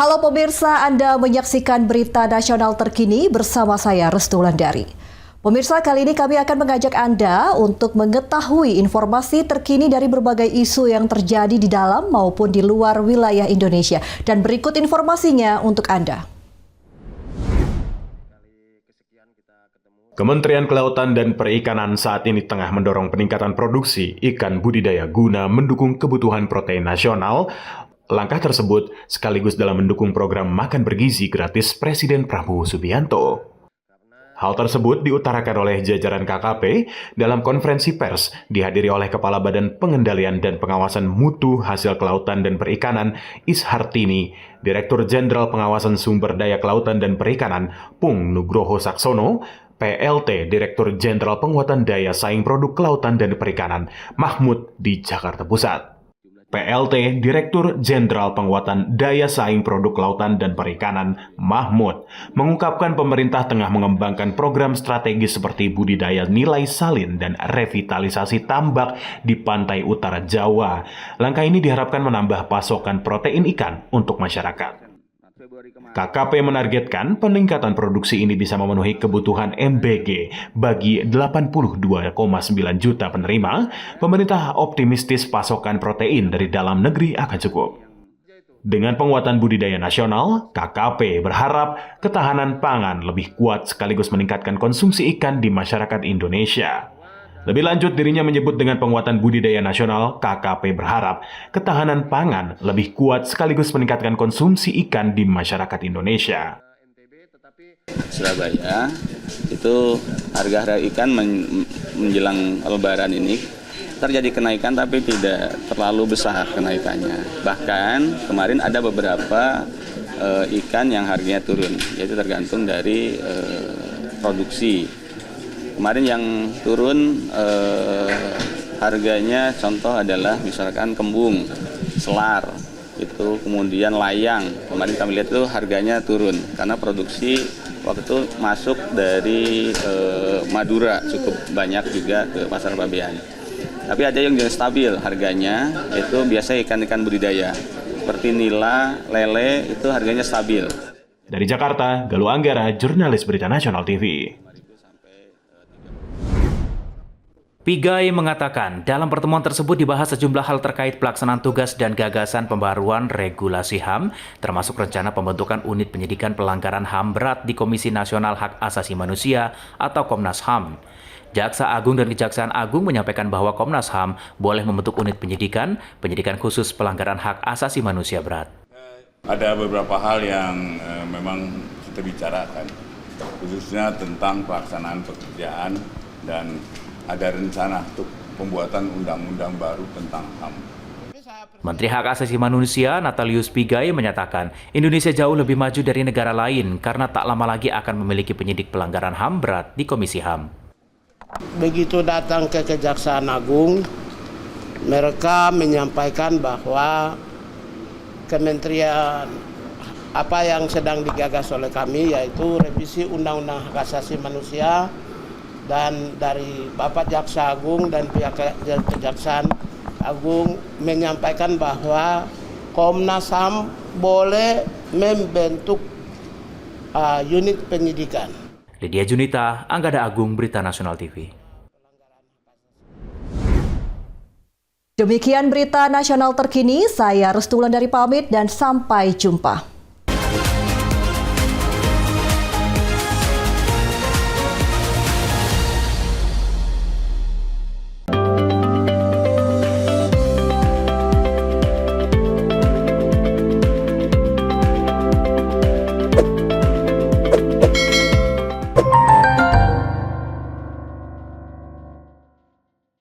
Halo pemirsa, Anda menyaksikan berita nasional terkini bersama saya Restu Wulandari. Pemirsa, kali ini kami akan mengajak Anda untuk mengetahui informasi terkini dari berbagai isu yang terjadi di dalam maupun di luar wilayah Indonesia. Dan berikut informasinya untuk Anda. Kementerian Kelautan dan Perikanan saat ini tengah mendorong peningkatan produksi ikan budidaya guna mendukung kebutuhan protein nasional. Langkah tersebut sekaligus dalam mendukung program makan bergizi gratis Presiden Prabowo Subianto. Hal tersebut diutarakan oleh jajaran KKP dalam konferensi pers dihadiri oleh Kepala Badan Pengendalian dan Pengawasan Mutu Hasil Kelautan dan Perikanan Ishartini, Direktur Jenderal Pengawasan Sumber Daya Kelautan dan Perikanan Pung Nugroho Saksono, PLT Direktur Jenderal Penguatan Daya Saing Produk Kelautan dan Perikanan Mahmud di Jakarta Pusat. PLT Direktur Jenderal Penguatan Daya Saing Produk Kelautan dan Perikanan Mahmud mengungkapkan pemerintah tengah mengembangkan program strategis seperti budidaya nilai salin dan revitalisasi tambak di pantai utara Jawa. Langkah ini diharapkan menambah pasokan protein ikan untuk masyarakat. KKP menargetkan peningkatan produksi ini bisa memenuhi kebutuhan MBG bagi 82,9 juta penerima. Pemerintah optimistis pasokan protein dari dalam negeri akan cukup. Dengan penguatan budidaya nasional, KKP berharap ketahanan pangan lebih kuat sekaligus meningkatkan konsumsi ikan di masyarakat Indonesia. Lebih lanjut, dirinya menyebut dengan penguatan budidaya nasional, KKP berharap ketahanan pangan lebih kuat sekaligus meningkatkan konsumsi ikan di masyarakat Indonesia. Surabaya, itu harga ikan menjelang Lebaran ini terjadi kenaikan tapi tidak terlalu besar kenaikannya. Bahkan kemarin ada beberapa ikan yang harganya turun, yaitu tergantung dari produksi. Kemarin yang turun harganya contoh adalah misalkan kembung, selar, itu kemudian layang. Kemarin kami lihat itu harganya turun karena produksi waktu itu masuk dari Madura cukup banyak juga ke pasar Pabean. Tapi ada yang juga stabil harganya, itu biasa ikan-ikan budidaya seperti nila, lele itu harganya stabil. Dari Jakarta, Galuh Anggara, jurnalis Berita Nasional TV. Pigai mengatakan dalam pertemuan tersebut dibahas sejumlah hal terkait pelaksanaan tugas dan gagasan pembaruan regulasi HAM, termasuk rencana pembentukan unit penyidikan pelanggaran HAM berat di Komisi Nasional Hak Asasi Manusia atau Komnas HAM. Jaksa Agung dan Kejaksaan Agung menyampaikan bahwa Komnas HAM boleh membentuk unit penyidikan khusus pelanggaran hak asasi manusia berat. Ada beberapa hal yang memang kita bicarakan, khususnya tentang pelaksanaan pekerjaan dan ada rencana untuk pembuatan undang-undang baru tentang HAM. Menteri Hak Asasi Manusia Natalius Pigai menyatakan Indonesia jauh lebih maju dari negara lain karena tak lama lagi akan memiliki penyidik pelanggaran HAM berat di Komisi HAM. Begitu datang ke Kejaksaan Agung, mereka menyampaikan bahwa kementerian apa yang sedang digagas oleh kami yaitu revisi Undang-Undang Hak Asasi Manusia. Dan dari Bapak Jaksa Agung dan pihak Kejaksaan Agung menyampaikan bahwa Komnas HAM boleh membentuk unit penyidikan. Lydia Junita, Anggada Agung, Berita Nasional TV. Demikian berita nasional terkini, saya Restu Wulandari pamit dan sampai jumpa.